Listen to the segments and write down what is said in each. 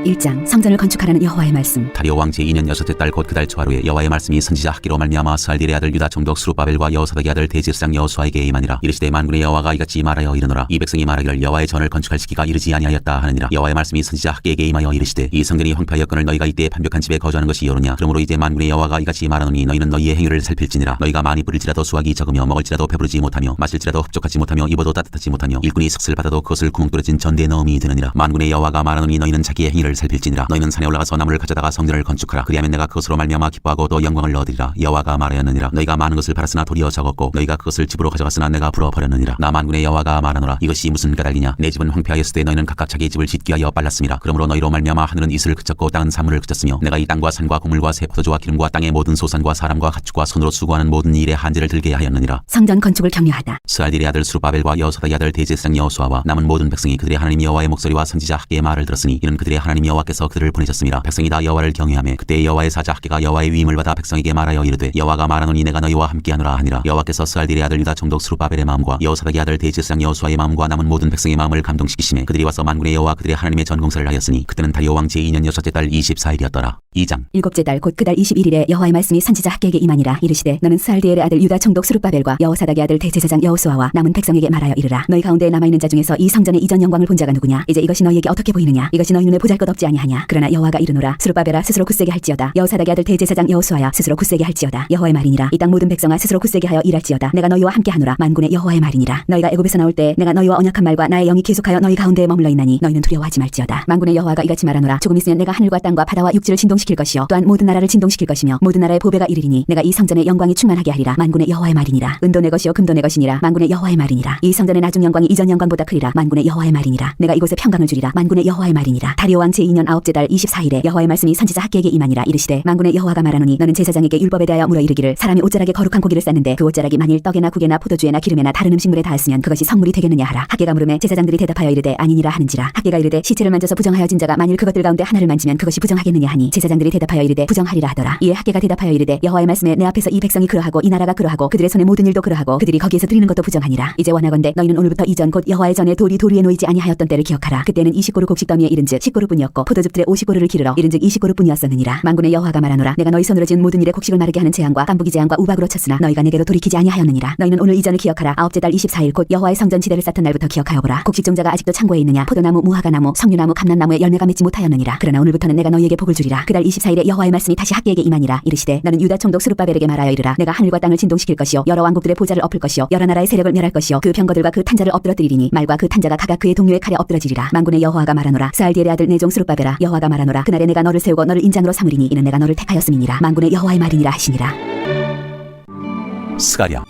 1장 성전을 건축하라는 여호와의 말씀. 다리오 왕 제2년 여섯째 달 곧 그 달 초하루에 여호와의 말씀이 선지자 학기로 말미암아 스알딜의 아들 유다 총독 스룹바벨과 여호사닥의 아들 대제사장 여호수아에게 임하니라. 이르시되 만군의 여호와가 이같이 말하여 이르노라. 이 백성이 말하기를 여호와의 전을 건축할 시기가 이르지 아니하였다 하느니라. 여호와의 말씀이 선지자 학기에게 임하여 이르시되 이 성전이 황폐하였거늘 너희가 이때에 판벽한 집에 거주하는 것이 옳으냐. 그러므로 이제 만군의 여호와가 이같이 말하노니 너희는 너희의 행위를 살필지니라. 너희가 많이 부릴지라도 수확이 적으며 먹을지라도 배부르지 못하며 마실지라도 흡족하지 못하며 입어도 따뜻하지 못하며 일꾼이 석슬 받아도 그것을 구멍 뚫어진 전대에 넣음이 되느니라. 만군의 여호와가 말하노니 너희는 자기의 행위를 살필지니라. 너희는 산에 올라가서 나무를 가져다가 성전을 건축하라. 그리하면 내가 그것으로 말미암아 기뻐하고 또 영광을 얻으리라. 여호와가 말하였느니라. 너희가 많은 것을 팔았으나 도리어 적었고 너희가 그것을 집으로 가져갔으나 내가 불어버렸느니라. 나 만군의 여호와가 말하노라. 이것이 무슨 까닭이냐. 내 집은 황폐하였을 때 너희는 각각 자기의 집을 짓기 위하여 빨랐음이라. 그러므로 너희로 말미암아 하늘은 이슬을 그쳤고 땅은 사물을 그쳤으며 내가 이 땅과 산과 곡물과 새 포도주와 기름과 땅의 모든 소산과 사람과 가축과 손으로 수고하는 모든 일에 한제를 들게 하였느니라. 성전 건축을 격려하다. 스알딜의 아들 스룹바벨과 여호사닥의 아들 대제사장 여호수아와 남은 모든 백성이 그들의 하나님 여호와의 목소리와 선지자 학계의 말을 들었으니 이는 그들의 하나님 여호와께서 그들을 보내셨습니다. 백성이 다 여호와를 경외하며 그때 여호와의 사자 학계가 여호와의 위임을 받아 백성에게 말하여 이르되 여호와가 말하노니 내가 너희와 함께하노라 하니라. 여호와께서 스알딜의 아들 유다 총독 스룹바벨의 마음과 여호사닥의 아들 대제사장 여호수아의 마음과 남은 모든 백성의 마음을 감동시키시매 그들이 와서 만군의 여호와 그들의 하나님의 전공사를 하였으니 그때는 다리오 왕 제2년 여섯째 달 24일이었더라. 2장 일곱째 달 곧 그 달 21일에 여호와의 말씀이 선지자 학계에게 임하니라. 이르시되 너는 스알디엘의 아들 유다 총독 스룹바벨과 여호사닥의 아들 대제사장 여호수아와 남은 백성에게 말하여 이르라. 너희 가운데 남아있는 자 중에서 이 성전의 이전 영광을 본 자가 누구냐. 이제 이것이 너희에게 어떻게 보이느냐. 이것이 너희 눈에 보잘것없지 아니하냐. 그러나 여호와가 이르노라. 스룹바벨아 스스로 굳세게 할지어다. 여호사닥의 아들 대제사장 여호수아야 스스로 굳세게 할지어다. 여호와의 말이니라. 이 땅 모든 백성아 스스로 굳세게 하여 일할지어다. 내가 너희와 함께하노라. 만군의 여호와의 말이니라. 너희가 애굽에서 나올 때 내가 너희와 언약한 말과 나의 영이 계속하여 너희 가운데에 머물러 있나니 너희는 두려워하지 말지어다. 만군의 여호와가 이같이 말하노라. 조금 있으면 내가 하늘과 땅과 바다와 육지를 진동시킬 것이요 또한 모든 나라를 진동시킬 것이며 모든 나라의 보배가 이르리니 내가 이 성전의 영광이 충만하게 하리라. 만군의 여호와의 말이니라. 은도 내 것이요 금도 내 것이니라. 만군의 여호와의 말이니라. 이 성전의 나중 영광이 이전 영광보다 크리라. 만군의 여호와의 말이니라. 내가 이곳에 평강을 주리라. 만군의 여호와의 말이니라. 다리오 왕 제2년 아홉째 달 24일에 여호와의 말씀이 선지자 학계에게 임하니라. 이르시되 만군의 여호와가 말하노니 너는 제사장에게 율법에 대하여 물어 이르기를 사람이 옷자락에 거룩한 고기를 쌌는데 그 옷자락이 만일 떡에나 국에나 포도주에나 기름에나 다른 음식물에 닿았으면 그것이 성물이 되겠느냐 하라. 학계가 물음에 제사장들이 대답하여 이르되 아니니라 하는지라. 학계가 이르되 시체를 만져서 부정하여진 자가 만일 그것들 가운데 하나를 만지면 그것이 부정하겠느냐 하니 제사장들이 대답하여 이르되 부정하리라 하더라. 이에 학계가 대답하여 이르되 여호와의 말씀에 내 앞에서 이 백성이 그러하고 이 나라가 그러하고 그들의 손의 모든 일도 그러하고 그들이 거기에서 드리는 것도 부정하니라. 이제 원하건대 너희는 오늘부터 이전 곧 여호와의 전에 돌이 도리에 놓이지 아니하였던 때를 기억하라. 그때는 20고루 곡식 더미에 이른즉 10고루뿐이었고 포도즙들에 50고루를 기르러 이른즉 20고루뿐이었었느니라. 만군의 여호와가 말하노라. 내가 너희 손으로 지은 모든 일에 곡식을 마르게 하는 재앙과 깐부기 재앙과 우박으로 쳤으나 너희가 내게로 돌이키지 아니하였느니라. 너희는 오늘 이전을 기억하라. 아홉째 달 24일 곧 여호와의 성전 지대를 쌓던 날부터 기억하여 보라. 곡식 종자가 아직도 창고에 있느냐. 포도나무 무화과나무 석류나무 감람나무에 열매가 맺지 못하였느니라. 그러나 오늘부터는 내가 너희에게 복을 주리라. 그 달 24일에 여호와의 말씀이 다시 학계에게 임하니라. 이르시되 너는 유다 총독 스룹바벨에게 말하여 이르라. 내가 하늘과 땅을 진동시킬 것이요 여러 왕국들의 보좌를 엎을 것이요 여러 나라의 세력을 멸할 것이요 그 병거들과 그 탄자를 엎드러뜨리리니 말과 그 탄자가 각각 그의 동료의 칼에 엎드러지리라. 만군의 여호와가 말하노라. 스알디엘의 아들 내종 스룹바벨아 여호와가 말하노라. 그날에 내가 너를 세우고 너를 인장으로 삼으리니 이는 내가 너를 택하였음이니라. 만군의 여호와의 말이니라 하시니라. 스가랴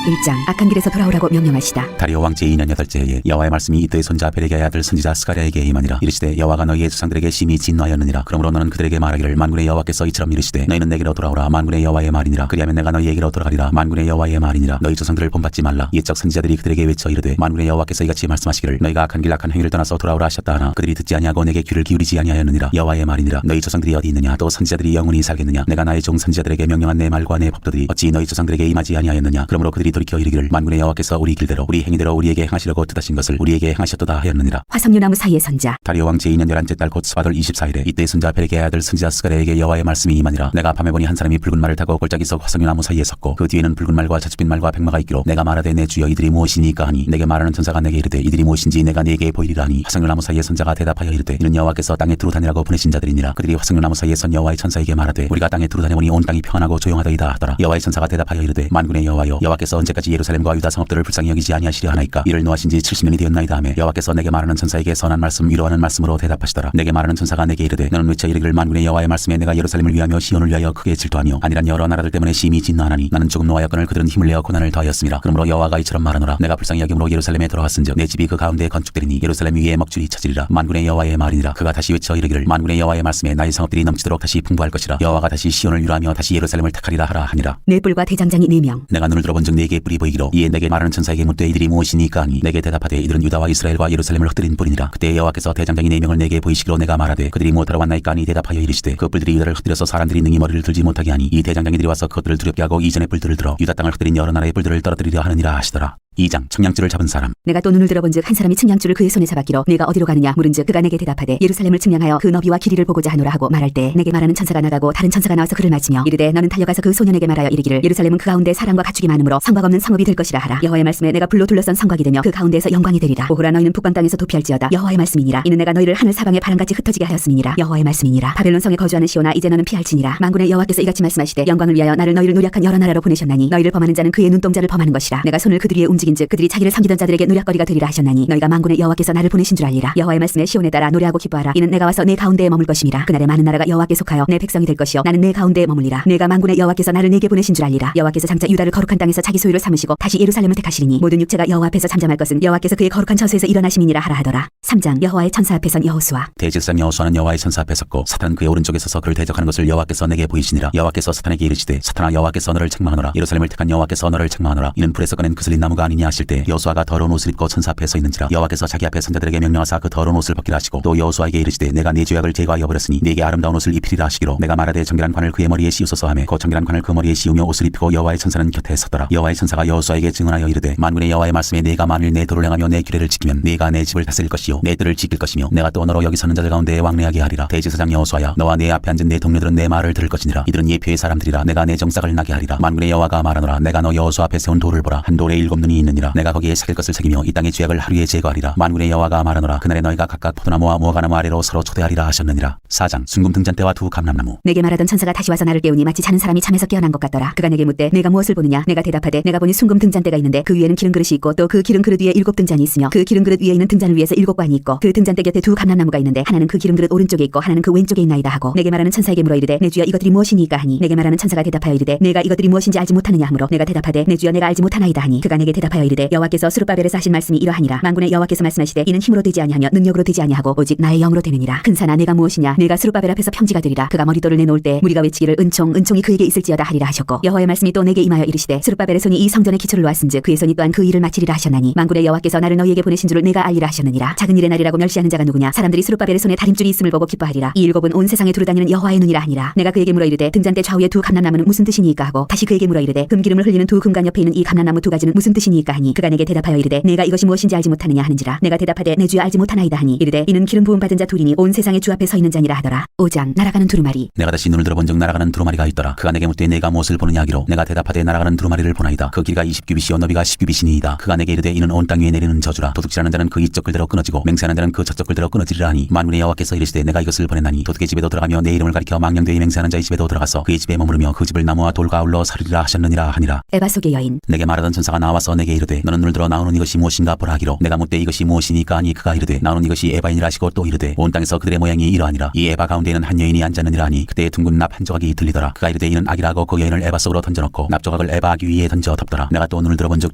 1장 악한 길에서 돌아오라고 명령하시다. 다리오 왕 제2년 여덟째 해에 여호와의 말씀이 이때의 손자 베레기야의 아들 선지자 스가랴에게 임하니라. 이르시되 여호와가 너희의 조상들에게 심히 진노하였느니라. 그러므로 너는 그들에게 말하기를 만군의 여호와께서 이처럼 이르시되 너희는 내게로 돌아오라. 만군의 여호와의 말이니라. 그리하면 내가 너희에게로 돌아가리라. 만군의 여호와의 말이니라. 너희 조상들을 본받지 말라. 옛적 선지자들이 그들에게 외쳐 이르되 만군의 여호와께서 이같이 말씀하시기를 너희가 악한 길 악한 행위를 떠나서 돌아오라 하셨다 하나 그들이 듣지 아니하고 내게 귀를 기울이지 아니하였느니라. 여호와의 말이니라. 너희 조상들이 어디 있느냐. 또 선지자들이 영원히 살겠느냐. 내가 나의 종 선지자들에게 명령한 내 말과 내 법도들이 어찌 너희 조상들에게 임하지 아니하였느냐. 그러므로 그들이 돌이켜 이르기를 만군의 여호와께서 우리 길대로 우리 행위대로 우리에게 행하시려고 뜻하신 것을 우리에게 행하셨도다 하였느니라. 화석류나무 사이의 선자. 다리오 왕 제2년 11째 달 곧 스바돌 24일에 이때 손자 베레기야의 아들 선지자 스가랴에게 여호와의 말씀이 임하니라. 내가 밤에 보니 한 사람이 붉은 말을 타고 골짜기 속 화석류나무 사이에 섰고 그 뒤에는 붉은 말과 자줏빛 말과 백마가 있기로 내가 말하되 내 주여 이들이 무엇이니까 하니 내게 말하는 천사가 내게 이르되 이들이 무엇인지 내가 네게 보이리라 하니 화석류나무 사이의 선자가 대답하여 이르되 이는 여호와께서 땅에 두루 다니라고 보내신 자들이니라. 그들이 화석류나무 사이에 선 여호와의 천사에게 말하되 우리가 땅에 두루 다녀보니 온 땅이 평안하고 조용하더이다 하더라. 여호와의 천사가 대답하여 이르되 만군의 여호와여 여호와께서 언제까지 예루살렘과 유다 성읍들을 불쌍히 여기지 아니하시려 하나이까. 이를 노하신 지 70년이 되었나이다 하며 여호와께서 내게 말하는 천사에게 선한 말씀 위로하는 말씀으로 대답하시더라. 내게 말하는 천사가 내게 이르되 너는 외쳐 이르기를 만군의 여호와의 말씀에 내가 예루살렘을 위하며 시온을 위하여 크게 질투하며 아니란 여러 나라들 때문에 심히 진노하나니 나는 조금 노하였거늘 그들은 힘을 내어 고난을 더하였음이라. 그러므로 여호와가 이처럼 말하노라. 내가 불쌍히 여김으로 예루살렘에 돌아왔은즉 내 집이 그 가운데에 건축되리니 예루살렘 위에 먹줄이 쳐지리라. 만군의 여호와의 말이니라. 그가 다시 외쳐 이르기를 만군의 여호와의 말씀에 나의 성읍들이 넘치도록 다시 풍부할 것이라. 여호와가 다시 시온을 위로하며 다시 예루살렘을 택하리라 하라 하니라. 네 뿔과 대장장이 4명. 내가 눈을 들어본즉 네게 뿔이 보이기로 이에 내게 말하는 천사에게 묻되 이들이 무엇이니까 하니 내게 대답하되 이들은 유다와 이스라엘과 예루살렘을 흩뜨린 뿔이니라. 그때 여호와께서 대장장이 4명을 내게 보이시기로 내가 말하되 그들이 무엇하러 왔나이까 하니 대답하여 이르시되 그 뿔들이 유다를 흩뜨려서 사람들이 능히 머리를 들지 못하게 하니 이 대장장이들이 와서 그것들을 두렵게 하고 이전의 뿔들을 들어 유다 땅을 흩뜨린 여러 나라의 뿔들을 떨어뜨리려 하느니라 하시더라. 2장 청량줄을 잡은 사람. 내가 또 눈을 들어본즉 한 사람이 측량줄을 그의 손에 잡았기로 네가 어디로 가느냐 물은즉 그가 내게 대답하되 예루살렘을 측량하여 그 너비와 길이를 보고자 하노라 하고 말할 때 내게 말하는 천사가 나가고 다른 천사가 나와서 그를 맞으며 이르되 너는 달려가서 그 소년에게 말하여 이르기를 예루살렘은 그 가운데 사람과 가축이 많으므로 성곽 없는 성읍이 될 것이라 하라. 여호와의 말씀에 내가 불로 둘러싼 성곽이 되며 그 가운데에서 영광이 되리라. 오호라 너희는 북방 땅에서 도피할지어다. 여호와의 말씀이니라. 이는 내가 너희를 하늘 사방에 바람같이 흩어지게 하였음이니라. 여호와의 말씀이니라. 바벨론 성에 거주하는 시온아 이제 너는 피할지니라. 만군의 여호와께서 이같이 말씀하시되 영광을 위하여 나를 너희를 노력한 여러 나라로 보내셨나니 너희를 범하는 자는 그의 눈동자를 범하는 것이라. 내가 손을 그들 위에 움직인즉 그들이 자기를 섬기던 자들에게 노략거리가 되리라 하셨나니 너희가 만군의 여호와께서 나를 보내신 줄 알리라. 여호와의 말씀에 시온에 따라 노래하고 기뻐하라. 이는 내가 와서 내 가운데에 머물 것임이라. 그날에 많은 나라가 여호와께 속하여 내 백성이 될 것이요 나는 내 가운데에 머물리라. 내가 만군의 여호와께서 나를 내게 보내신 줄 알리라. 여호와께서 장차 유다를 거룩한 땅에서 자기 소유를 삼으시고 다시 예루살렘을 택하시리니 모든 육체가 여호와 앞에서 잠잠할 것은 여호와께서 그의 거룩한 처소에서 일어나심이니라 하라 하더라. 3장 여호와의 천사 앞에 선 여호수아. 대제사장 여호수아는 여호와의 천사 앞에 섰고 사탄은 그의 오른쪽에 서서 그를 대적하는 것을 여호와께서 내게 보이시니라. 여호와께서 사탄에게 이르시되 사탄아 여호와께서 너를 책망하노라. 예루살렘을 택한 여호와께서 너를 책망하노라. 이는 불에서 꺼낸 그슬린 나무가 아니냐 하실 때 여호수아가 더러운 옷을 입고 천사 앞에 서 있는지라. 여호와께서 자기 앞에 선자들에게 명령하사 그 더러운 옷을 벗기라 하시고 또 여호수아에게 이르시되 내가 네 죄악을 제거하여 버렸으니 네게 아름다운 옷을 입히리라 하시기로 내가 말하되 정결한 관을 그의 머리에 씌우소서 하매 그 정결한 관을 그 머리에 씌우며 옷을 입히고 여호와의 천사는 곁에 섰더라. 여호와의 천사가 여호수아에게 증언하여 이르되 만군의 여호와의 말씀에 네가 만일 내 도를 행하며 내 규례를 지키면 네가 내 집을 다스릴 것이요 내 뜰을 지킬 것이며 내가 또 너로 여기 서는 자들 가운데 왕래하게 하리라. 대제사장 여호수아야 너와 내 앞에 앉은 내 동료들은 내 말을 들을 것이니라. 이들은 예표의 사람들이라. 내가 내 정삭을 나게 하리라. 만군의 여호와가 말하노라. 내가 너 여호수아 앞에 세운 돌을 보라. 한 돌에 7 눈이 있느니라. 내가 거기에 새길 것을 새기며 이 땅의 죄악을 하루에 제거하리라. 만군의 여호와가 말하노라. 그날에 너희가 각각 포도나무와 무화과나무 아래로 서로 초대하리라 하셨느니라. 4장 순금 등잔대와 두 감람나무. 내게 말하던 천사가 다시 와서 나를 깨우니 마치 자는 사람이 잠에서 깨어난 것 같더라. 그가 내게 묻되 내가 무엇을 보느냐. 내가 대답하되 내가 보니 순금 등잔대가 있는데 그 위에는 기름 그릇이 있고 또 그 기름 그릇 위에 7 등잔이 있으며 그 기름 그릇 위에 있는 등잔을 위에서 7 관이 있고 그 등잔대 곁에 두 감람나무가 있는데 하나는 그 기름 그릇 오른쪽에 있고 하나는 그 왼쪽에 있나이다 하고 내게 말하는 천사에게 물어 이르되 내 주여 이것들이 무엇이니까 하니 내게 말하는 천사가 대답하여 이르되 내가 이것들이 무엇인지 알지 못하느냐 하므로 내가 대답하되 내 주여 내가 알지 못하나이다 하니 그가 내게 대답하여 이르되 여호와께서 스룹바벨에서 하신 말씀이 이러하니라. 만군의 여호와께서 말씀하시되 이는 힘으로 되지 아니하며 능력으로 되지 아니하고 오직 나의 영으로 되느니라. 큰 산아 내가 무엇이냐. 내가 스룹바벨 앞에서 평지가 되리라. 그가 머리돌을 내놓을 때 무리가 외치기를 은총이 그에게 있을지어다 하리라 하셨고 여호와의 말씀이 또 내게 임하여 이르시되 스룹바벨의 손이 이 성전의 기초를 놓았은즉 그의 손이 또한 그 일을 마치리라 하셨나니 만군의 여호와께서 나를 너희에게 보내신 줄을 내가 알리라 하셨느니라. 작은 일의 날이라고 멸시하는 자가 누구냐. 사람들이 스룹바벨의 손에 다림줄이 있음을 보고 기뻐하리라. 이 7은 온 세상에 두루다니는 여호와의 눈이라 하니라. 내가 그에게 물어 이르되 등잔대 좌우에 두 감람나무는 무슨 뜻이니까 하고 다시 그에게 물어 이르되 금기름을 흘리는 두 금관 옆에 있는 이 감람나무 2가지는 무슨 뜻이니까 하니 그가 내게 대답하여 이르되 내가 이것이 무엇인지 알지 못하느냐 하는지라. 내가 대답하되 내 주여 알지 못하나이다 하니 이르되 이는 기름 부음 받은 자 둘이니 온 세상의 주 앞에 서 있는 자니라 하더라. 5장 날아가는 두루마리. 내가 다시 눈을 들어본즉 날아가는 두루마리가 있더라. 그가 내게 묻되 내가 무엇을 보느냐 하기로 내가 대답하되 날아가는 두루마리를 보나이다. 그 길이가 20규빗이요 너비가 10규빗이니이다. 그가 내게 이르되 이는 온 땅 위에 내리는 저주라. 도둑질하는 자는 그 이쪽 글대로 끊어지고 맹세하는 자는 그 저쪽 글대로 끊어지리라 하니 만군의 여호와께서 이르시되 내가 이것을 보냈나니 도둑의 집에도 들어가며 내 이름을 가리켜 망령되이 맹세하는 자의 집에도 들어가서 그의 집에 머무르며 그 집을 나무와 돌과 아울러 사르리라 하셨느니라 하니라. 에바 속의 여인. 내게 말하던 천사가 나와서 내게 이르되 너는 눈을 들어 나오는 이것이 무엇인가 보라 하기로 내가 묻되 이것이 무엇이니까 하니 그가 이르되 나오는 이것이 에바이니라 하시고 또 이르되 온 땅에서 그들의 모양이 이러하니라. 이 에바 가운데에는 한 여인이 앉았느니라 하니 그때 둥근 납 한 조각이 들리더라. 그가 이르되 이는 악이라고 그 여인을 에바 속으로 던져놓고 납 조각을 에바 아기 위에 던져 덮더라. 내가 또 눈을 들어본즉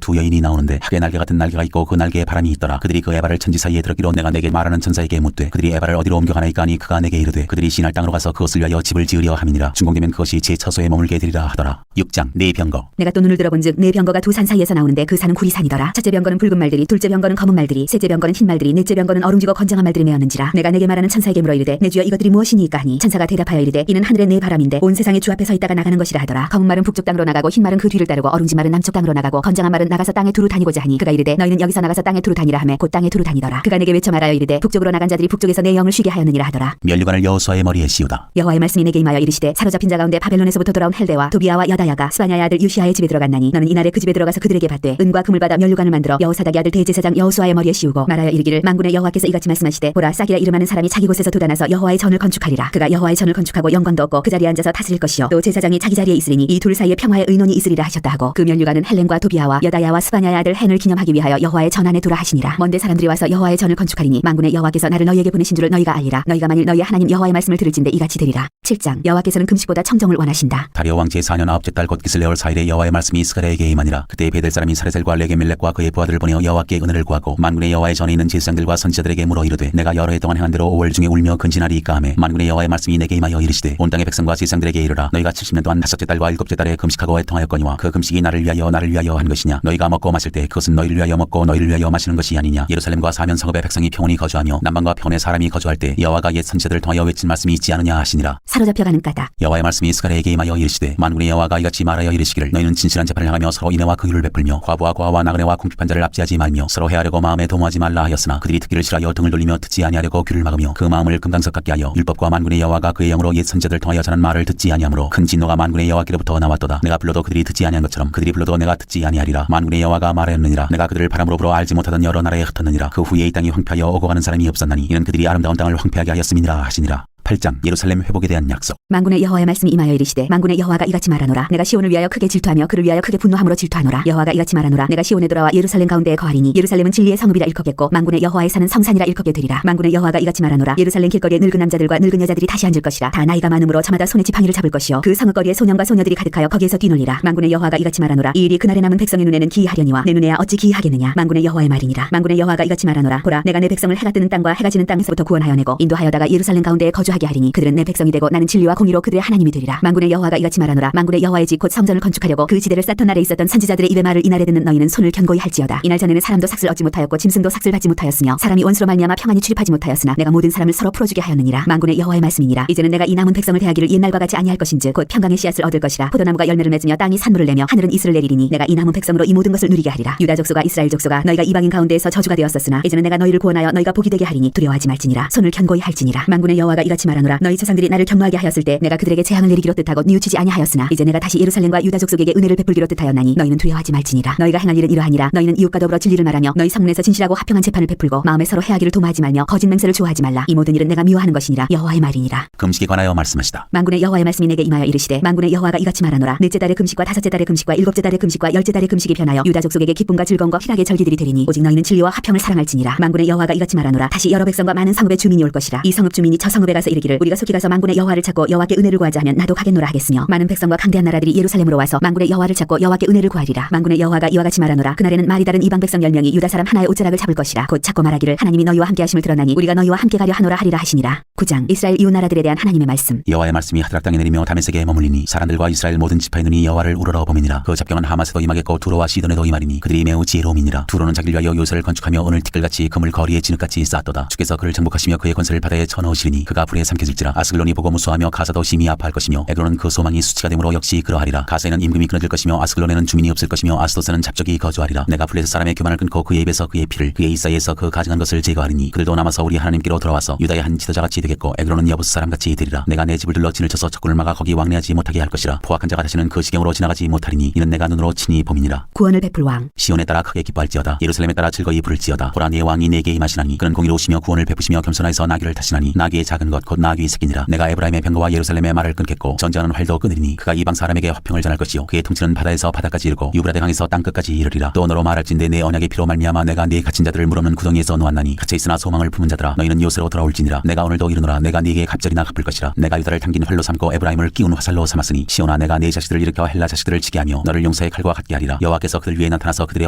두 여인이 나오는데 학의 날개 같은 날개가 있고 그 날개에 바람이 있더라. 그들이 그 에바를 천지 사이에 들었기로 내가 내게 말하는 천사에게 묻되 그들이 에바를 어디로 옮겨가나이까 하니 그가 내게 이르되 그들이 시날 땅으로 가서 그것을 위하여 집을 지으려 함이니라. 준공되면 그것이 제 처소에 머물게 되리라 하더라. 6장 네 병거. 내가 또 눈을 들어본즉 네 병거가 두 산 사이에서 나오는데 그 산은 구리산이더라. 첫째 병거는 붉은 말들이, 둘째 병거는 검은 말들이, 셋째 병거는 흰 말들이, 넷째 병거는 어룽지고 건장한 말들이 메었는지라. 내가 내게 말하는 천사에게 물어 이르되 내 주여 이것들이 무엇이니까 하니 천사가 대답하여 이르되 이는 하늘의 네 바람인데 온 세상의 주 앞에 서 있다가 나가는 것이라 하더라. 검은 말은 북쪽 땅으로 나가고 흰 말은 그 뒤를 따르고 어룽지 말은 남쪽 땅으로 나가고 건장한 말은 나가서 땅에 두루 다니고자 하니 그가 이르되 너희는 여기서 나가서 땅에 두루 다니라 하매 곧 땅에 두루 다니더라. 그가 내게 외쳐 말하여 이르되 북쪽으로 나간 자들이 북쪽에서 내 영을 쉬게 하였느니라 하더라. 면류관을 여호수아의 머리에 씌우다. 여호와의 말씀이 내게 임하여 이르시되 사로잡힌 자 가운데 바벨론에서부터 돌아온 헬데와 도비아와 여다야가 스바냐의 아들 유시아의 집에 들어갔나니 너는 이날에 그 집에 들어가서 그들에게 받되 은과 금을 받아 면류관을 만들어 여호사닥의 아들 대제사장 여호수아의 머리에 씌우고 말하여 이르기를 만군의 여호와께서 이같이 말씀하시되 보라 싹이라 이름하는 사람이 자기 곳에서 돋아나서 여호와의 전을 건축하리라. 그가 여호와의 전을 건축하고 영광도 없고 그 자리에 앉아서 다스릴 것이요 또 제사장이 자기 자리에 있으리니 이 둘 사이에 평화의 의논이 있으리라 하셨다 하고 그 면류관은 헬렌과 도비아와 여다야와 스바냐의 아들 헨을 기념하기 위하여 여호와의 전 안에 두라 하시니라. 먼데 사람들이 와서 여호와의 전을 건축하리니 만군의 여호와께서 나를 너희에게 보내신 줄을 너희가 알리라. 너희가 만일 너희 하나님 여호와의 말씀을 들을진대 이같이 되리라. 7장 여호와께서는 금식보다 청정을 원하신다. 다리오 왕 제4년 9째 달 곧 기슬레월 4일에 여호와의 말씀이 스가랴에게 임하니라. 그때 베델 사람이 사레셀과 레게멜렉과 그의 부하들을 보내어 여호와께 은혜를 구하고 만군의 여호와의 전에 있는 제사장들과 선지자들에게 물어 이르되 내가 여러 해 동안 행한 대로 5월 중에 울며 근신하리이까 하매 만군의 여호와의 말씀이 내게 임하여 이르시되 온 땅의 백성과 제사장들에게 이르라. 너희가 70년 동안 5째 달과 7째 달에 금식하고 애통하였거니와 그 금식이 나를 위하여 한 것이냐. 너희가 먹고 마실 때 그것은 너희를 위하여 먹고 너희를 위하여 마시는 것이 아니냐. 예루살렘과 사면 성읍의 백성이 평온히 거주하며 남방과 평원의 사람이 거주할 때 여호와가 옛 선지자들을 통하여 외친 말씀이 있지 않느냐 하시니라. 사로잡혀가는 까닭. 여호와의 말씀이 스가랴에게 임하여 이르시되 만군의 여호와가 이같이 말하여 이르시기를 너희는 진실한 재판을 향하며 서로 인애와 긍휼을 베풀며 과부와 여호와 고아와 나그네와 궁핍한 자를 압제하지 말며 서로 해하려고 마음에 도모하지 말라 하였으나 그들이 듣기를 싫어하여 등을 돌리며 듣지 아니하려고 귀를 막으며 그 마음을 금강석 같게 하여 율법과 만군의 여호와가 그의 영으로 옛 선지자들 통하여 전한 말을 듣지 아니하므로 큰 진노가 만군의 여호와께로부터 나왔도다. 내가 불러도 그들이 듣지 아니한 것처럼 그들이 불러도 내가 듣지 아니하리라. 만군의 여호와가 말하였느니라. 내가 그들을 바람으로 불어 알지 못하던 여러 나라에 흩었느니라. 그 후에 이 땅이 황폐하여 오고 가는 사람이 없었나니 이는 그들이 아름다운 땅을 황폐하게 하였음이니라 하시니라. 8장 예루살렘 회복에 대한 약속. 만군의 여호와의 말씀이 임하여 이르시되 만군의 여호와가 이같이 말하노라. 내가 시온을 위하여 크게 질투하며 그를 위하여 크게 분노함으로 질투하노라. 여호와가 이같이 말하노라. 내가 시온에 돌아와 예루살렘 가운데에 거하리니 예루살렘은 진리의 성읍이라 일컫겠고 만군의 여호와의 사는 성산이라 일컫게 되리라. 만군의 여호와가 이같이 말하노라. 예루살렘 길거리에 늙은 남자들과 늙은 여자들이 다시 앉을 것이라. 다 나이가 많음으로 저마다 손에 지팡이를 잡을 것이요 그 성읍거리에 소년과 소녀들이 가득하여 거기에서 뛰놀리라. 만군의 여호와가 이같이 말하노라. 이 일이 그날에 남은 백성의 눈에는 기이하려니와 내 눈에야 어찌 기이하겠느냐. 만군의 여호와의 말이니라. 만군의 여호와가 이같이 말하노라. 보라 내가 내 백성을 해가 뜨는 땅과 해가 지는 땅에서부터 구원하여 내고 인도하여다가 예루살렘 가운데에 거주하게 하리니 그들은 내 백성이 되고 나는 진리와 공의로 그들의 하나님이 되리라. 만군의 여호와가 이같이 말하노라. 만군의 여호와의 집 곧 성전을 건축하려고 그 지대를 쌓던 날에 있었던 선지자들의 입의 말을 이날에 듣는 너희는 손을 견고히 할지어다. 이날 전에는 사람도 삭슬 얻지 못하였고 짐승도 삭슬 받지 못하였으며 사람이 원수로 말미암아 평안히 출입하지 못하였으나 내가 모든 사람을 서로 풀어주게 하였느니라. 만군의 여호와의 말씀이니라. 이제는 내가 이 남은 백성을 대하기를 옛날과 같이 아니할 것인즉 곧 평강의 씨앗을 얻을 것이라. 포도나무가 열매를 맺으며 땅이 산물을 내며 하늘은 이슬을 내리리니 내가 이 남은 백성으로 이 모든 것을 누리게 하리라. 유다 족속아 이스라엘 족속아 너희가 이방인 가운데에서 저주가 되었었으나 이제는 내가 너희를 구원하여 너희가 복이 되게 하리니 두려워하지 말지니라. 손을 견고히 할지니라. 만군의 여호와가 이같이 말하노라. 너희 조상들이 나를 경노하게 하였을 때 내가 그들에게 재앙을 내리기로 뜻하고 뉘우치지 아니하였으나 이제 내가 다시 예루살렘과 유다 족속에게 은혜를 베풀기로 뜻하였나니 너희는 두려워하지 말지니라. 너희가 행할 일은 이러하니라. 너희는 이웃과 더불어 진리를 말하며 너희 성문에서 진실하고 합평한 재판을 베풀고 마음에 서로 해하기를 도모하지 말며 거짓 맹세를 좋아하지 말라. 이 모든 일은 내가 미워하는 것이니라. 여호와의 말이니라. 금식에 관하여 말씀하시다. 만군의 여호와의 말씀이 내게 임하여 이르시되 만군의 여호와가 이같이 말하노라. 넷째 달의 금식과 다섯째 달의 금식과 일곱째 달의 금식과 열째 달의 금식이 변하여 유다 족속에게 기쁨과 즐거움과 희락의 절기들이 되리니 오직 너희는 진리와 합평을 사랑할지니라. 만군의 여호와가 이같이 말하노라. 다시 여러 백성과 많은 성읍의 주민이 올 것이라. 이 성읍 주민이 저 성읍에 가서 이르기를 우리가 속히 가서 만군의 여호와를 찾고 여호와께 은혜를 구하자 하면 나도 가겠노라 하겠으며 많은 백성과 강대한 나라들이 예루살렘으로 와서 만군의 여호와를 찾고 여호와께 은혜를 구하리라. 만군의 여호와가 이와 같이 말하노라. 그날에는 말이 다른 이방 백성 10명이 유다 사람 하나의 옷자락을 잡을 것이라. 곧 찾고 말하기를 하나님이 너희와 함께 하심을 들었나니 우리가 너희와 함께 가려 하노라 하리라 하시니라. 9장 이스라엘 이웃 나라들에 대한 하나님의 말씀. 여호와의 말씀이 하드락 땅에 내리며 다메섹에 머물리니 사람들과 이스라엘 모든 지파의 눈이 여호와를 우러러 보미니라. 그 잡경은 하마스도 임하겠고 두로와 시돈에도 임하리니 그들이 매우 지혜로움이니라. 두로는 자기를 위하여 요새를 건축하며 오늘 티끌같이 금을 거리에 진흙같이 쌓았도다. 주께서 그를 정복하시며 그의 권세를 바다에 쳐넣으시리니 그가 불에 삼켜질지라. 아스글론이 보고 무수하며 가사도 심히 아파할 것이며 에그론은 그 소망이 수치가 되므로 역시 그러하리라. 가사에는 임금이 끊어질 것이며 아스글론에는 주민이 없을 것이며 아스도스는 잡적이 거주하리라. 내가 블레셋 사람의 교만을 끊고 그의 입에서 그의 피를 그의 이사이에서 그 가증한 것을 제거하리니 그들도 남아서 우리 하나님께로 돌아와서 유다의 한 지도자같이 되겠고 에그론은 여부스 사람같이 되리라. 내가 내 집을 둘러 진을 쳐서 적군을 막아 거기 왕래하지 못하게 할 것이라. 포악한 자가 다시는 그 지경으로 지나가지 못하리니 이는 내가 눈으로 친히 봄이니라. 구원을 베풀 왕. 시온에 따라 크게 기뻐할지어다. 예루살렘에 따라 즐거이 부를지어다. 보라 네 왕이 내게 임하시나니 그는 공의로우시며 구원을 베푸시며 겸손하여서 나귀를 타시나니 나귀의 작은 것 곧 나귀의 새끼니라. 내가 에브라임의 병거와 예루살렘의 말을 끊겠고 전쟁하는 활도 끊으리니 그가 이방 사람에게 화평을 전할 것이요 그의 통치는 바다에서 바다까지 이르고 유브라데 강에서 땅끝까지 이르리라. 또 너로 말할진대 내 언약의 피로 말미암아 내가 네 갇힌 자들을 물없는 구덩이에서 놓았나니 갇혀 있으나 소망을 품은 자들아 너희는 요새로 돌아올지니라. 내가 오늘도 이르노라. 내가 네게 갑절이나 갚을 것이라. 내가 유다를 당긴 활로 삼고 에브라임을 끼운 화살로 삼았으니 시온아 내가 네 자식들을 일으켜 헬라 자식들을 치게 하며 너를 용사의 칼과 같게 하리라. 여호와께서 그들 위에 나타나서 그들의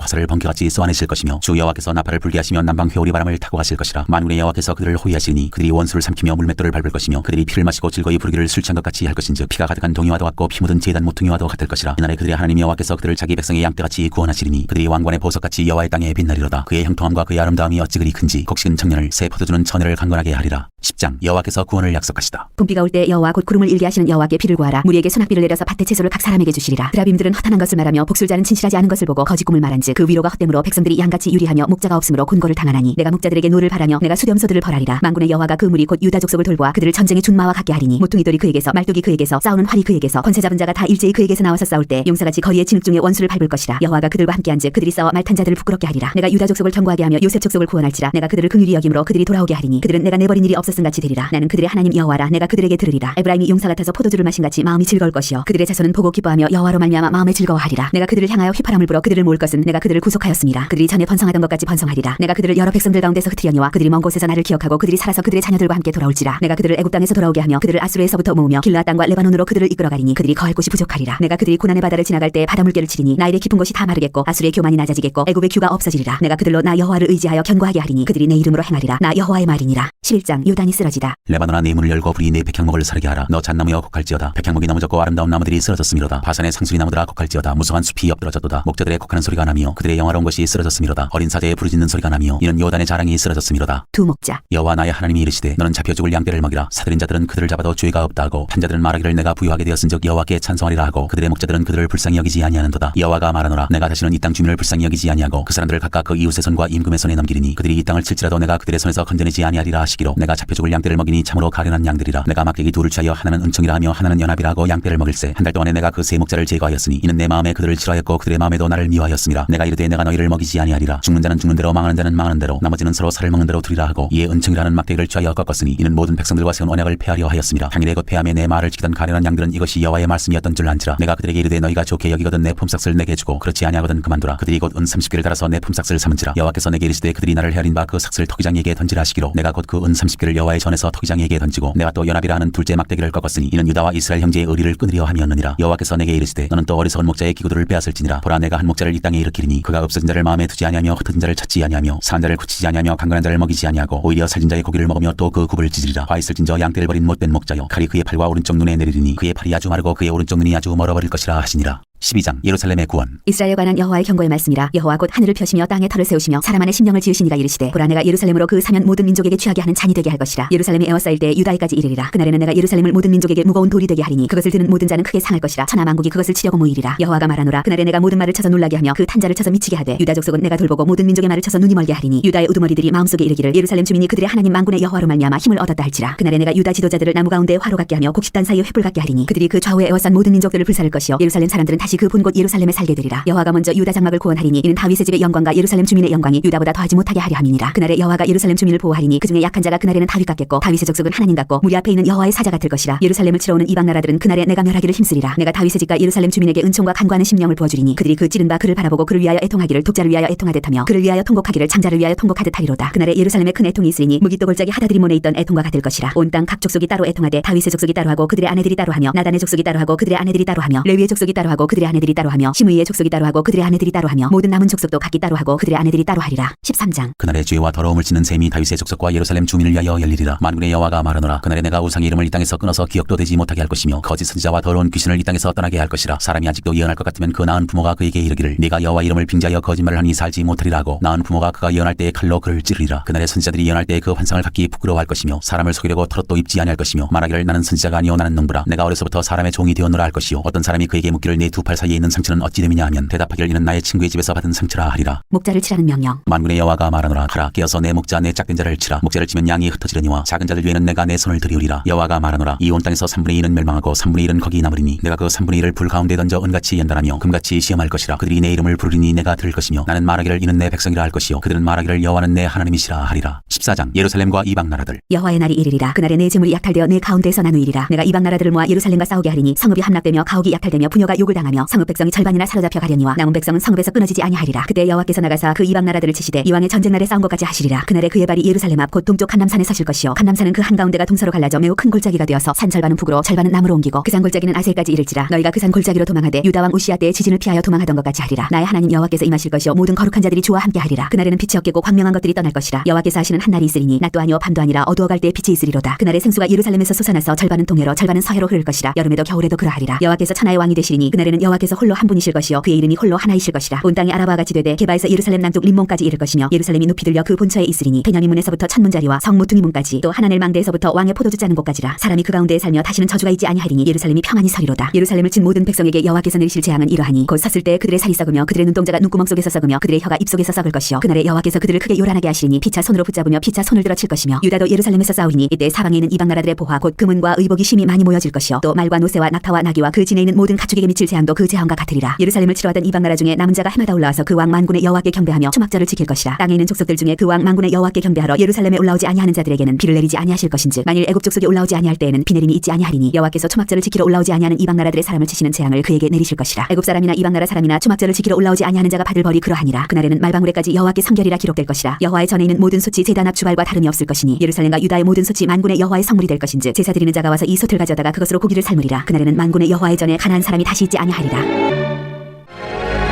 화살을 번개같이 쏘아내실 것이며 주 여호와께서 나팔을 불게 하시며 남방 회오리 바람을 타고 가실 것이라. 만군의 여호와께서 그들을 호위하시니 그들이 원수를 삼키며 물맷돌을 밟을 것이며 그들이 피를 마시고 즐거이 부르기를 술 취한 것 같이 할 것인즉 피가 가득한 동이와도 같고 피 묻은 제단 모퉁이와도 같을 것이라. 이날에 그들의 하나님 여호와께서 그들을 자기 백성의 양떼같이 구원하시리니 그들이 왕관의 보석같이 여호와의 땅에 빛나리로다. 그의 형통함과 그의 아름다움이 어찌 그리 큰지 곡식은 청년을 새 포도주는 처녀를 강건하게 하리라. 10장 여호와께서 구원을 약속하시다. 봄비가 올 때 여호와 곧 구름을 일게 하시는 여호와께 비를 구하라. 무리에게 소낙비를 내려서 밭의 채소를 각 사람에게 주시리라. 드라빔들은 허탄한 것을 말하며 복술자는 진실하지 않은 것을 보고 거짓 꿈을 말한즉 그 위로가 헛됨으로 백성들이 양같이 유리하며 목자가 없으므로 곤고를 당하나니 내가 목자들에게 노를 바라며 내가 수렴소들을 벌하리라. 만군의 여호와가 그 무리 곧 유다 족속을 돌보아 그들을 전쟁의 준마와 같게 하리니 모퉁이돌이 그에게서 말뚝이 그에게서 싸우는 활이 그에게서 권세 잡은 자가 다 일제히 그에게서 나와서 싸울 때 용사같이 거리의 진흙 중에 원수를 밟을 것이라. 여호와가 그들과 함께한즉 그들이 싸워 말탄 자들을 부끄럽게 하리라. 내가 유다 족속을 견고하게 하며 요셉 족속을 구원할지라. 내가 그들을 긍휼히 여김으로 그들이 돌아오게 하리니 그들은 내가 내버린 일이 없었음 같이 되리라. 나는 그들의 하나님 여호와라. 내가 그들에게 들으리라. 에브라임이 용사 같아서 포도주를 마신 같이 마음이 즐거울 것이요 그들의 자손은 보고 기뻐하며 여호와로 말미암아 마음에 즐거워하리라. 내가 그들을 향하여 휘파람을 불어 그들을 모을 것은 내가 그들을 구속하였습니다. 그들이 전에 번성하던 것같이 번성하리라. 내가 그들을 여러 백성들 가운데서 흩으려니와 그들이 먼 곳에서 나를 기억하고 그들이 살아서 그들의 자녀들과 함께 돌아올지라. 내가 그들을 애굽 땅에서 돌아오게 하며 그들을 아수르에서부터 모으며 길르앗 땅과 레바논으로 그들을 이끌어가리니 그들이 거할 곳이 부족하리라. 내가 그들이 고난의 바다를 지나갈 때 바다 물결을 치리니 나일의 깊은 곳이 다 마르겠고 아수르의 교만이 낮아지겠고 애굽의 규가 없어지리라. 내가 그들로 나 여호와를 의지하여 견고하게 하리니 그들이 내 이름으로 행하리라. 나 여호와의 말이니라. 11장 요단이 쓰러지다. 레바논아 네 문을 열고 불이 네 백향목을 사르게 하라. 너 잣나무여 곡할지어다. 백향목이 넘어졌고 아름다운 나무들이 쓰러졌음이로다. 바산의 상수리 나무들아 곡할지어다. 무성한 숲이 엎드러졌도다. 목자들의 곡하는 소리가 나며 그들의 영화로운 것이 쓰러졌음이로다. 어린 사자의 부르짖는 소리가 나며 이는 요단의 자랑이 쓰러졌음이로다. 두 목자. 여호와 나의 하나님이 이르시되 너는 잡혀 죽을 양떼를 먹이라. 사들인 자들은 그들을 잡아도 죄가 없다 하고 편자들은 말하기를 내가 부유하게 되었은즉 여호와께 찬송하리라 하고 그들의 목자들은 그들을 불쌍히 여기지 아니하는도다. 여호와가 말하노라. 내가 다시는 이 땅 주민을 불쌍히 여기지 아니하고 그 사람들을 각각 그 이웃의 손과 임금의 손에 넘기리니 그들이 이 땅을 칠지라도 내가 그들의 손에서 건져내지 아니하리라 하시기로 내가 잡혀 죽을 양떼를 먹이니 참으로 가련한 양들이라. 내가 막대기 둘을 취하여 하나는 은총이라 하며 하나는 연합이라 하고 양떼를 먹일세. 한 달 동안에 내가 그 세 목자를 제거하였으니 이는 내 마음에 그들을 싫어하였고 그들의 마음에도 나를 미워하였음이라. 내가 이르되 내가 너희를 먹이지 아니하리라. 죽는 자는 죽는 대로 망하는 자는 망하는 대로 나머지는 서로 살을 먹는 대로 두리라 하고 이에 은총이라는 막대기를 취하여 꺾었으니 이는 모든 백성들과 세운 언약을 폐하려 하였음이라. 당일에 곧 폐함에 내 말을 지키던 가련한 양들은 이것이 여호와의 말씀이었던 줄 안지라. 내가 그들에게 이르되 너희가 좋게 여기거든 내 품삯을 내게 주고 그렇지 아니하거든 그만두라. 그들이 곧 은 30개를 달아서 내 품삯을 삼은지라. 여호와께서 내게 이르시되 그들이 나를 헤아린 바 그 삭슬 토기장에게 던지라 하시기로 내가 곧 그 은 30개를 여호와의 전에서 토기장에게 던지고 내가 또 연합이라 하는 둘째 막대기를 꺾었으니 이는 유다와 이스라엘 형제의 의리를 끊으려 함이었느니라. 여호와께서 내게 이르시되 너는 또 어리석은 목자의 기구들을 빼앗을지니라. 보라 내가 한 목자를 이 땅에 일으키리니 그가 없어진 자를 마음에 두지 아니하며 흩어진 자를 찾지 아니하며 상한 자를 굳히지 아니하며 강건한 자를 먹이지 아니하고 오히려 살진 자의 고기를 먹으며 또 그 굽을 찢으리라. 화 있을진 저 양떼를 버린 못된 목자여 칼이 그의 팔과 오른쪽 눈에 내리리니 그의 팔이 아주 마르고 그의 오른쪽 눈이 아주 멀어버릴 것이라 하시니라. 12장 예루살렘의 구원. 이스라엘에 관한 여호와의 경고의 말씀이라. 여호와 곧 하늘을 펴시며 땅에 터를 세우시며 사람 안에 심령을 지으시니가 이르시되 보라 내가 예루살렘으로 그 사면 모든 민족에게 취하게 하는 잔이 되게 할 것이라. 예루살렘이 에워싸일 때 유다에까지 이르리라. 그날에는 내가 예루살렘을 모든 민족에게 무거운 돌이 되게 하리니 그것을 드는 모든 자는 크게 상할 것이라. 천하 만국이 그것을 치려고 모이리라. 여호와가 말하노라. 그날에 내가 모든 말을 쳐서 놀라게 하며 그 탄자를 쳐서 미치게 하되 유다 족속은 내가 돌보고 모든 민족의 말을 쳐서 눈이 멀게 하리니 유다의 우두머리들이 마음속에 이르기를 예루살렘 주민이 그들의 하나님 만군의 여호와로 말미암아 힘을 얻었다 할지라. 그날에 내가 유다 지도자들을 나무 가운데 화로 같게 하며 곡식단 사이에 횃불 같게 하리니 그들이 그 좌우에 에워싼 모든 민족들을 불살을 것이요 예루살렘 사람들은 다시 그 본 곳 예루살렘에 살게 되리라. 여호와가 먼저 유다 장막을 구원하리니 이는 다윗의 집의 영광과 예루살렘 주민의 영광이 유다보다 더하지 못하게 하려 함이니라. 그날에 여호와가 예루살렘 주민을 보호하리니 그중에 약한 자가 그날에는 다윗 같겠고 다윗의 족속은 하나님 같고 무리 앞에 있는 여호와의 사자 같을 것이라. 예루살렘을 치러 오는 이방 나라들은 그날에 내가 멸하기를 힘쓰리라. 내가 다윗의 집과 예루살렘 주민에게 은총과 간구하는 심령을 부어주리니 그들이 그 찌른 바 그를 바라보고 그를 위하여 애통하기를 독자를 위하여 애통하듯 하며 그를 위하여 통곡하기를 장자를 위하여 통곡하듯 하리로다. 그날에 예루살렘에 큰 애통이 있으리니 무기또 골짜기 하다드리몬에 있던 애통과 같을 것이라. 온 땅 각 족속이 따로 애통하되 다윗의 족속이 따로 하고 그들의 아내들이 따로 하며 나단의 족속이 따로 하고 그들의 아내들이 따로 하며 레위의 족속이 따로 하고 그들의 아내들이 따로 하며 시므이의 족속이 따로 하고 그들의 아내들이 따로 하며 모든 남은 족속도 각기 따로 하고 그들의 아내들이 따로 하리라. 13장 그날에 죄와 더러움을 짓는 셈이 다윗의 족속과 예루살렘 주민을 위하여 열리리라. 만군의 여호와가 말하노라. 그날에 내가 우상의 이름을 이 땅에서 끊어서 기억도 되지 못하게 할 것이며 거짓 선지자와 더러운 귀신을 이 땅에서 떠나게 할 것이라. 사람이 아직도 예언할 것 같으면 그 낳은 부모가 그에게 이르기를 네가 여호와 이름을 빙자하여 거짓말을 하니 살지 못하리라 하고 낳은 부모가 그가 예언할 때에 칼로 그를 찌르리라. 그날에 선지자들이 예언할 때에 그 환상을 갖기 부끄러워할 것이며 사람을 속이려고 털옷도 입지 아니할 것이며 말하기를 나는 선지자가 아니요 나는 농부라. 내가 어려서부터 사람의 종이 되었노라 할 것이요 어떤 사람이 그에게 묻기를 내 두 팔 사이에 있는 상처는 어찌 됨이냐 하면 대답하기를 이는 나의 친구의 집에서 받은 상처라 하리라. 목자를 치라는 명령. 만군의 여호와가 말하노라. 하라 깨어서 내 목자 내 짝된 자를 치라. 목자를 치면 양이 흩어지려니와 작은 자들 위에는 내가 내 손을 들이우리라. 여호와가 말하노라. 이 온 땅에서 3분의 1은 멸망하고 3분의 1은 거기 남으리니 내가 그 3분의 1을 불 가운데 던져 은같이 연단하며 금같이 시험할 것이라. 그들이 내 이름을 부르리니 내가 들을 것이며 나는 말하기를 이는 내 백성이라 할 것이요 그들은 말하기를 여호와는 내 하나님이시라 하리라. 14장 예루살렘과 이방 나라들. 여호와의 날이 이르리라. 그날에 내 재물이 약탈되어 내 가운데에서 나누이리라. 내가 이방 나라들을 모아 예루살렘과 싸우게 하리니 성읍이 함락되며 가옥이 약탈되며 부녀가 욕을 당하며 성읍 백성이 절반이나 사로잡혀 가려니와 남은 백성은 성읍에서 끊어지지 아니하리라. 그때 여호와께서 나가사 그 이방 나라들을 치시되 이왕의 전쟁 날에 싸운 것까지 하시리라. 그날에 그의 발이 예루살렘 앞 곧 동쪽 한남산에 서실 것이요 한남산은 그 한가운데가 동서로 갈라져 매우 큰 골짜기가 되어서 산 절반은 북으로 절반은 남으로 옮기고 그 산 골짜기는 아셀까지 이를지라. 너희가 그 산 골짜기로 도망하되 유다 왕 우시아 때의 지진을 피하여 도망하던 것 같이 하리라. 나의 하나님 여호와께서 임하실 것이요 모든 거룩한 자들이 주와 함께 하리라. 그날에는 빛이 없겠고 광명한 것들이 떠날 것이라. 여호와께서 하시는 한 날이 있으리니 낮도 아니요 밤도 아니라 어두워갈 때에 빛이 있으리로다. 그날에 생수가 예루살렘에서 솟아나서 절반은 동해로 절반은 서해로 흐를 것이라. 여름에도 겨울에도 그러하리라. 여호와께서 천하의 왕이 되시리니 그날에는 여호와께서 홀로 한 분이실 것이요 그의 이름이 홀로 하나이실 것이라. 온 땅이 아라바와 같이 되되 게바에서 예루살렘 남쪽 림몬까지 이를 것이며 예루살렘이 높이 들려 그 본처에 있으리니 베냐민 문에서부터 천문자리와 성 모퉁이 문까지 또 하나넬 망대에서부터 왕의 포도주 짜는 곳까지라. 사람이 그 가운데에 살며 다시는 저주가 있지 아니하리니 예루살렘이 평안히 서리로다. 예루살렘을 친 모든 백성에게 여호와께서 내리실 재앙은 이러하니 곧 섰을 때 그들의 살이 썩으며 그들의 눈동자가 눈구멍 속에서 썩으며 그들의 혀가 입 속에서 썩을 것이요 그날에 여호와께서 그들을 크게 요란하게 하시리니 피차 손으로 붙잡으며 피차 손을 들어 칠 것이며 유다도 예루살렘에서 싸우리니 이때 사방에 있는 이방 나라들의 보화 곧 금은과 의복이 심히 많이 모여질 것이요 또 말과 노새와 낙타와 나귀와 그 진에 있는 모든 가축에게 미칠 재앙도 그 재앙과 같으리라. 예루살렘을 치러하던 이방 나라 중에 남은 자가 해마다 올라와서 그 왕 만군의 여호와께 경배하며 초막절을 지킬 것이라. 땅에 있는 족속들 중에 그 왕 만군의 여호와께 경배하러 예루살렘에 올라오지 아니하는 자들에게는 비를 내리지 아니하실 것인즉 만일 애굽 족속이 올라오지 아니할 때에는 비 내림이 있지 아니하리니 여호와께서 초막절을 지키러 올라오지 아니하는 이방 나라들의 사람을 치시는 재앙을 그에게 내리실 것이라. 애굽 사람이나 이방 나라 사람이나 초막절을 지키러 올라오지 아니하는 자가 받을 벌이 그러하니라. 그날에는 말방울에까지 여호와께 성결이라 기록될 것이라. 여호와의 전에 있는 모든 솥이 제단 앞 주발과 다름이 없을 것이니 예루살렘과 유다의 모든 솥이 만군의 여호와의 성물이 될 것인즉 제사 드리는 자가 와서 이 솥을 가져다가 그것으로 고기를 삶으리라. 그날에는 만군의 여호와의 전에 가난한 사람이 다시 있지 아니하리라.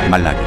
말라기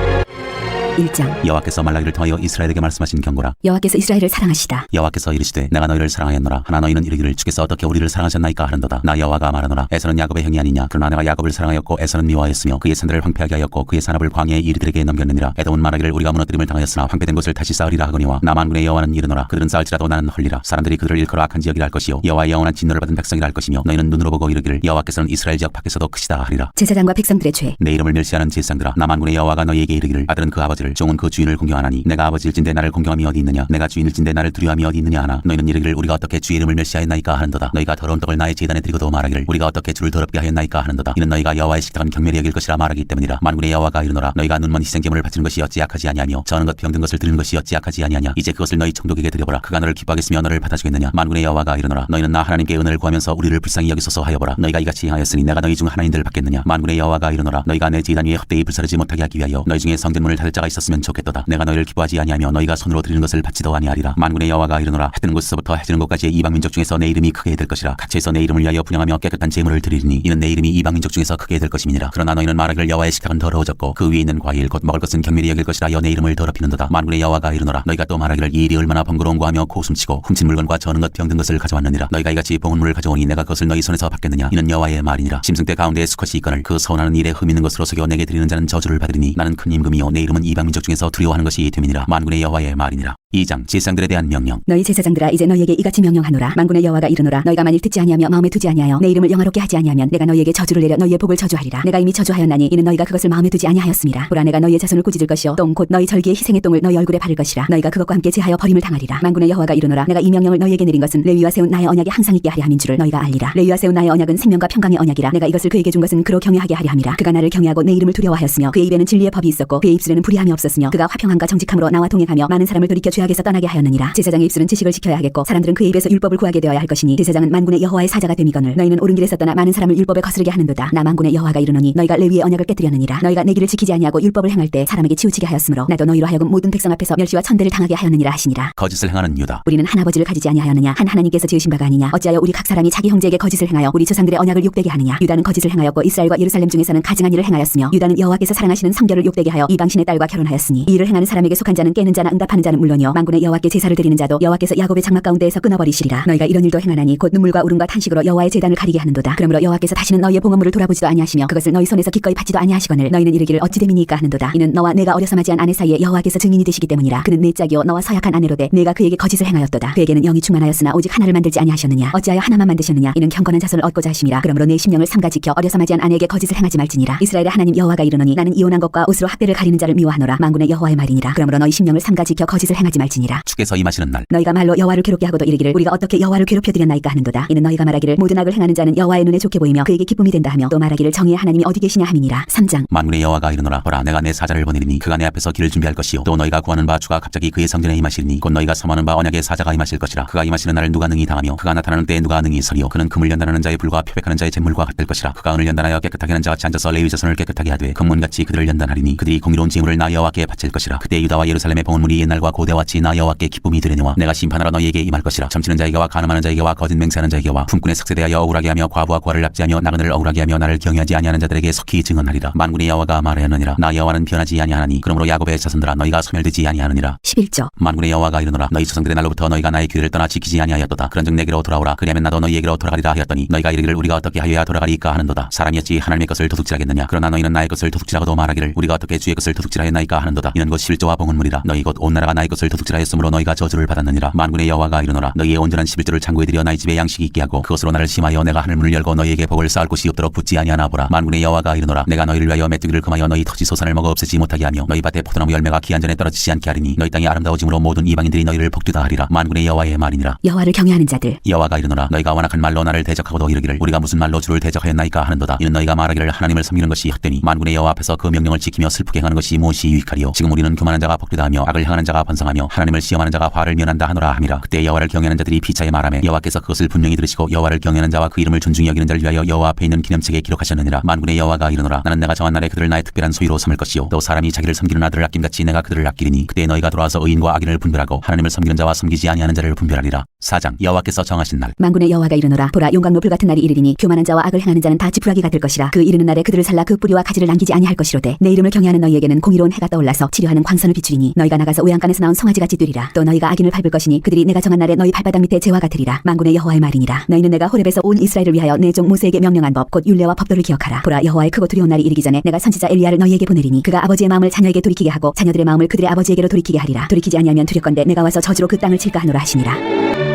1장. 여호와께서 말라기를 통하여 이스라엘에게 말씀하신 경고라. 여호와께서 이스라엘을 사랑하시다. 여호와께서 이르시되 내가 너희를 사랑하였노라. 하나 너희는 이르기를 주께서 어떻게 우리를 사랑하셨나이까 하는도다. 나 여호와가 말하노라. 에서는 야곱의 형이 아니냐. 그러나 내가 야곱을 사랑하였고 에서는 미워하였으며 그의 산들을 황폐하게 하였고 그의 산업을 광야의 이리들에게 넘겼느니라. 에돔은 말하기를 우리가 무너뜨림을 당하였으나 황폐된 곳을 다시 쌓으리라 하거니와 나 만군의 여호와는 이르노라. 그들은 쌓을지라도 나는 헐리라. 사람들이 그들을 일컬어 악한 지역이라 할 것이요 여호와의 영원한 진노를 받은 백성이라 할 것이며 너희는 눈으로 보고 이르기를 여호와께서는 이스라엘 지역 밖에서도 크시다 하리라. 제사장과 백성들의 죄. 내 이름을 멸시하는 제사장들아 나 만군의 여호와가 너희에게 이르기를 아들은 그 아버지를 종은 그 주인을 공경하나니 내가 아버지일진데 나를 공경함이 어디 있느냐. 내가 주인일진데 나를 두려움이 어디 있느냐 하나 너희는 이르기를 우리가 어떻게 주의 이름을 멸시하였나이까 하는도다. 너희가 더러운 떡을 나의 제단에 드리고도 말하기를 우리가 어떻게 주를 더럽게 하였나이까 하는도다. 이는 너희가 여호와의 식탁은 경멸히 여길 것이라 말하기 때문이라. 만군의 여호와가 이르노라. 너희가 눈먼 희생제물을 바치는 것이 어찌 악하지 아니하며 저는 것 병든 것을 드리는 것이 어찌 악하지 아니하냐. 이제 그것을 너희 총독에게 드려보라. 그가 너를 기뻐하겠으며 너를 받아주겠느냐. 만군의 여호와가 이르노라. 너희는 나 하나님께 은혜를 구하면서 우리를 불쌍히 여기소서 하여보라. 너희가 이같이 행하였으니 내가 너희 중 하나인들 받겠느냐. 만군의 여호와가 이르노라. 너희가 내 제단 위에 헛되이 불사르지 못하게 하기 위하여 너희 중에 성전문을 닫을 자가 있었으면 좋겠도다. 내가 너희를 기뻐하지 아니하며 너희가 손으로 드리는 것을 받지도 아니하리라. 만군의 여호와가 이르노라. 해 뜨는 곳에서부터 해지는 곳까지의 이방 민족 중에서 내 이름이 크게 될 것이라. 각처에서 내 이름을 위하여 분양하며 깨끗한 제물을 드리리니 이는 내 이름이 이방 민족 중에서 크게 될 것임이니라. 그러나 너희는 말하기를 여호와의 식탁은 더러워졌고 그 위에 있는 과일 곧 먹을 것은 경멸히 여길 것이라 여 내 이름을 더럽히는도다. 만군의 여호와가 이르노라. 너희가 또 말하기를 이 일이 얼마나 번거로운고 하며 고숨치고 훔친 물건과 저는 것 병든 것을 가져왔느니라. 너희가 이같이 봉은 물을 가져오니 내가 그것을 너희 손에서 받겠느냐. 이는 여호와의 말이니라. 짐승 떼 가운데에 수컷이 있거늘 그 서운하는 일에 흠 있는 것으로 속여 내게 드리는 자는 저주를 받으리니 나는 큰 임금이요 내 이름은 이방 민족 중에서 두려워하는 것이 됨이니라. 만군의 여호와의 말이니라. 2장. 제사장들에 대한 명령. 너희 제사장들아 이제 너희에게 이같이 명령하노라. 만군의 여호와가 이르노라. 너희가 만일 듣지 아니하며 마음에 두지 아니하여 내 이름을 영화롭게 하지 아니하면 내가 너희에게 저주를 내려 너희의 복을 저주하리라. 내가 이미 저주하였나니 이는 너희가 그것을 마음에 두지 아니하였음이라. 보라 내가 너희의 자손을 꾸짖을 것이요 똥 곧 너희 절기의 희생의 똥을 너희 얼굴에 바를 것이라. 너희가 그것과 함께 제하여 버림을 당하리라. 만군의 여호와가 이르노라. 내가 이 명령을 너희에게 내린 것은 레위와 세운 나의 언약이 항상 있게 하려 함인 줄을 너희가 알리라. 레위와 세운 나의 언약은 생명과 평강의 언약이라. 내가 이것을 그에게 준 것은 그로 경외하게 하려 함이라. 그가 나를 경외하고 내 이름을 두려워하였으며 그의 입에는 진리의 법이 있었고 그의 입술에는 불의함이 없었으며 그가 화평함과 정직함으로 나와 동행하며 많은 사람을 돌이켜 죄악에서 떠나게 하였느니라. 제사장의 입술은 지식을 지켜야 하겠고 사람들은 그의 입에서 율법을 구하게 되어야 할 것이니 제사장은 만군의 여호와의 사자가 됨이거늘 너희는 옳은 길에서 떠나 많은 사람을 율법에 거스르게 하는도다. 나 만군의 여호와가 이르노니 너희가 레위의 언약을 깨뜨렸느니라. 너희가 내 길을 지키지 아니하고 율법을 행할 때 사람에게 치우치게 하였으므로 나도 너희로 하여금 모든 백성 앞에서 멸시와 천대를 당하게 하였느니라 하시니라. 거짓을 행하는 유다. 우리는 한 아버지를 가지지 아니하였느냐. 한 하나님께서 지으신 바가 아니냐. 어찌하여 우리 각 사람이 자기 형제에게 거짓을 행하여 우리 조상들의 언약을 욕되게 하느냐. 유다는 거짓을 행하였고 이스라엘과 예루살렘 중에서는 가증한 일을 행하였으며 유다는 여호와께서 사랑하시는 성결을 욕되게 하여 이방신의 딸과 결혼하였으니 이 일을 행하는 사람에게 속한 자는 깨는 자나 응답하는 자는 물론이요 만군의 여호와께 제사를 드리는 자도 여호와께서 야곱의 장막 가운데에서 끊어버리시리라. 너희가 이런 일도 행하나니 곧 눈물과 울음과 탄식으로 여호와의 제단을 가리게 하는도다. 그러므로 여호와께서 다시는 너희의 봉헌물을 돌아보지도 아니하시며 그것을 너희 손에서 기꺼이 받지도 아니하시거늘 너희는 이르기를 어찌 됨이니까 하는도다. 이는 너와 내가 어려서 맞이한 아내 사이에 여호와께서 증인이 되시기 때문이라. 그는 내 짝이요 너와 서약한 아내로되 내가 그에게 거짓을 행하였도다. 그에게는 영이 충만하였으나 오직 하나를 만들지 아니하셨느냐. 어찌하여 하나만 만드셨느냐. 이는 경건한 자손을 얻고자 하심이라. 그러므로 내 심령을 삼가 지켜 어려서 맞이한 아내에게 거짓을 행하지 말지니라. 이스라엘의 하나님 여호와가 이르노니 나는 이혼한 것과 옷으로 학대를 가리는 자를 미워하노라. 만군의 여호와의 말이니라. 그러므로 너희 심령을 삼가 지켜 거짓을 행하지 말지니라. 주께서 임하시는 날. 너희가 말로 여호와를 괴롭게 하고도 이르기를 우리가 어떻게 여호와를 괴롭혀 드렸나이까 하는도다. 이는 너희가 말하기를 모든 악을 행하는 자는 여호와의 눈에 좋게 보이며 그에게 기쁨이 된다 하며 또 말하기를 정의의 하나님이 어디 계시냐 함이니라. 3장. 만군의 여호와가 이르노라. 보라 내가 내 사자를 보내리니 그가 내 앞에서 길을 준비할 것이요 또 너희가 구하는 바 주가 갑자기 그의 성전에 임하시리니 곧 너희가 섬하는 바 언약의 사자가 임하실 것이라. 그가 임하시는 날을 누가 능히 당하며 그가 나타나는 때에 누가 능히 서리요. 그는 금을 연단하는 자의 불과 표백하는 자의 잿물과 같을 것이라. 그가 은을 연단하여 깨끗하게 하는 자같이 앉아서 레위 자손을 깨끗하게 하되 금문같이 그들을 연단하리니 그들이 공의로운 제물을 나 여호와께 바칠 것이라. 그때 유다와 예루살렘의 봉헌물이 옛날과 고대와 같이 나 여호와께 기쁨이 되려니와 내가 심판하러 너희에게 임할 것이라. 점치는 자에게와 가늠하는 자에게와 거짓 맹세하는 자에게와 품꾼의 삭세대하여 억울하게 하며 과부와 고아를 납치하며 나그네를 억울하게 하며 나를 경외하지 아니하는 자들에게 속히 증언하리라. 만군의 여호와가 말하였느니라. 나 여호와는 변하지 아니하나니 그러므로 야곱의 자손들아 너희가 소멸되지 아니하느니라. 11조. 만군의 여호와가 이르노라. 너희 조상들의 날로부터 너희가 나의 규례를 떠나 지키지 아니하였도다. 그런즉 내게로 돌아오라. 그리하면 나도 너희에게로 돌아가리라 하였더니 너희가 이르기를 우리가 어떻게 하여야 돌아가리까 하는도다. 사람이었지 하나님의 것을 도둑질하겠느냐. 그러나 너희는 나의 것을 도둑질하고도 말하기를 우리가 어떻게 주의 것을 도둑질하였나이까 하는도다. 이는 곧 11조와 봉헌물이라. 너희 곧 온 나라가 나의 것을 도둑질하였으므로 너희가 저주를 받았느니라. 만군의 여호와가 이르노라. 너희의 온전한 11조를 창고에 들여 나의 집에 양식이 있게 하고 그것으로 나를 심하여 내가 하늘 문을 열고 너희에게 복을 쌓을 곳이 없도록 붙지 아니하나 보라. 만군의 여호와가 이르노라. 내가 너희를 위하여 메뚜기를 금하여 너희 토지 소산을 먹어 없애지 못하게 하며 너희 밭에 포도나무 열매가 기한 전에 떨어지지 않게 하리니 너희 땅이 아름다워짐으로 모든 이방인들이 너희를 복되다 하리라. 만군의 여호와의 말이니라. 여호와를 경외하는 자들. 여호와가 이르노라. 너희가 완악한 말로 나를 대적하고도 이르기를 우리가 무슨 말로 주를 대적하였나이까 하는도다. 이는 너희가 말하기를 하나님을 섬기는 것이 헛되니 만군의 여호와 앞에서 그 명령을 지키며 슬프게 행하는 것이 무엇이 유익하리요. 지금 우리는 교만한 자가 복되다 하며 악을 향하는 자가 번성하며 하시며 하나님을 시험하는 자가 화를 면한다 하노라 함이라. 그때 여호와를 경외하는 자들이 피차에 말하매 여호와께서 그것을 분명히 들으시고 여호와를 경외하는 자와 그 이름을 존중히 여기는 자를 위하여 여호와 앞에 있는 기념책에 기록하셨느니라. 만군의 여호와가 이르노라. 나는 내가 정한 날에 그들을 나의 특별한 소유로 삼을 것이요 또 사람이 자기를 섬기는 아들을 아낌같이 내가 그들을 아끼리니 그때 너희가 돌아와서 의인과 악인을 분별하고 하나님을 섬기는 자와 섬기지 아니하는 자를 분별하리라. 4장 여호와께서 정하신 날. 만군의 여호와가 이르노라. 보라, 용광로 불 같은 날이 이르리니 교만한 자와 악을 행하는 자는 다 지푸라기가 될 것이라. 그 이르는 날에 그들을 살라 그 뿌리와 가지를 남기지 아니할 것이로되 내 이름을 경외하는 너희에게는 공의로운 해가 떠올라서 치료하는 광선을 비추리니 너희가 나가서 외양간에서 나온 송아지같이 뛰리라. 또 너희가 악인을 밟을 것이니 그들이 내가 정한 날에 너희 발바닥 밑에 재와 같으리라. 만군의 여호와의 말이니라. 너희는 내가 호렙에서 온 이스라엘을 위하여 내 종 모세에게 명령한 법 곧 율례와 법도를 기억하라. 보라, 여호와의 크고 두려운 날이 이르기 전에 내가 선지자 엘리야를 너희에게 보내리니 그가 아버지의 마음을 자녀에게 돌이키게 하고 자녀들의 마음을 그들의 아버지에게로 돌이키게 하리라. 돌이키지 아니하면 두렵건대 내가 와서 저주로 그 땅을 칠까 하노라 하시니라.